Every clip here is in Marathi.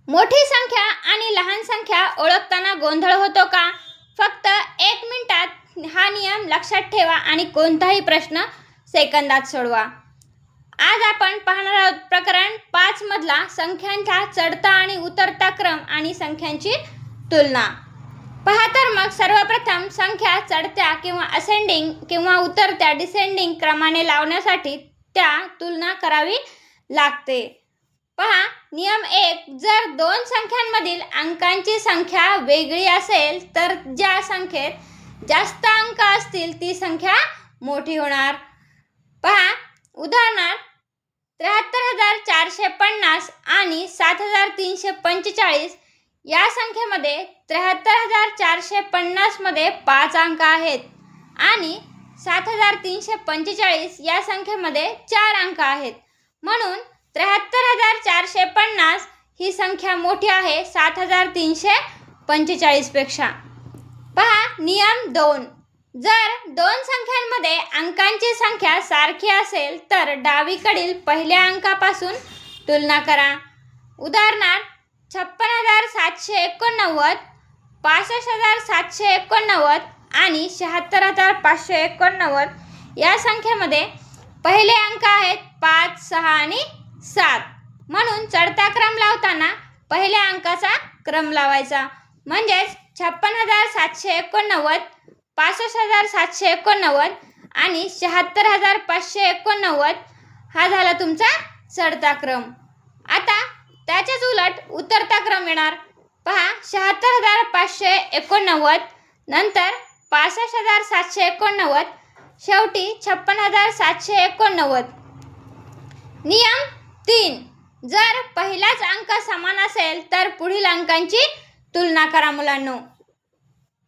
मोठी संख्या आणि लहान संख्या ओळखताना गोंधळ होतो का? फक्त 1 मिनिटात हा नियम लक्षात ठेवा आणि कोणताही प्रश्न सेकंदात सोडवा. आज आपण पाहणार आहोत प्रकरण 5 मधला संख्यांचा चढता आणि उतरता क्रम आणि संख्यांची तुलना. पहा तर मग सर्वप्रथम संख्या चढत्या किंवा असेंडिंग किंवा उतरत्या डिसेंडिंग क्रमाने लावण्यासाठी त्या तुलना करावी लागते. पहा नियम 1, जर दोन संख्यांमधील अंकांची संख्या वेगळी असेल तर ज्या संख्येत जास्त अंक असतील ती संख्या मोठी होणार. पहा उदाहरणार्थ 73,450 आणि 7,345 या संख्येमध्ये 73,450 मध्ये 5 अंक आहेत आणि 7,345 या संख्येमध्ये 4 अंक आहेत. म्हणून 73,450 ही संख्या मोठी आहे 7,345 पेक्षा. पहा नियम 2, जर दोन संख्यांमध्ये अंकांची संख्या सारखी असेल तर डावीकडील पहिल्या अंकापासून तुलना करा. उदाहरणार्थ 56,789, 65,789 आणि 76,589 या संख्येमध्ये पहिले अंक आहेत 5, 6 आणि 7. म्हणून चढता क्रम लावताना पहिल्या अंकाचा क्रम लावायचा. म्हणजेच 56,789, 65,789 आणि 76,589 हा झाला तुमचा चढता क्रम. आता त्याच्याच उलट उतरता क्रम येणार. पहा 76,589 नंतर 65,789 शेवटी 56,789. नियम 3, जर पहिलाच अंक समान असेल तर पुढील अंकांची तुलना करा मुलांनो.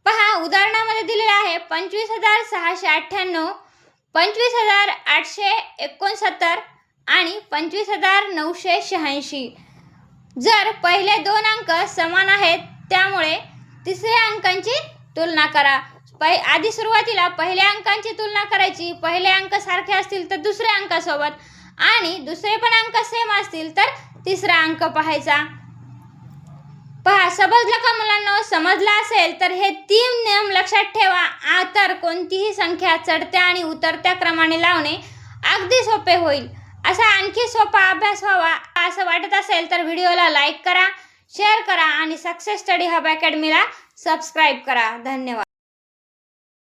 पहा उदाहरणामध्ये दिलेले आहे 25,698, 25,869 आणि 25,986. जर पहिले दोन अंक समान आहेत त्यामुळे तिसऱ्या अंकांची तुलना करा. आधी सुरुवातीला पहिल्या अंकांची तुलना करायची. पहिले अंक सारखे असतील तर दुसऱ्या अंकासोबत आणि दुसरे पण अंक सेम असतील तर तिसरा अंक पाहायचा. पहा समजलं का मुलांनो? समजलं असेल तर हे 3 नियम लक्षात ठेवा. तर कोणतीही संख्या चढत्या आणि उतरत्या क्रमाने लावणे अगदी सोपे होईल. असा आणखी सोपा अभ्यास व्हावा असं वाटत असेल तर व्हिडिओला लाईक करा, शेअर करा आणि सक्सेस स्टडी हब अकॅडमीला सबस्क्राईब करा. धन्यवाद.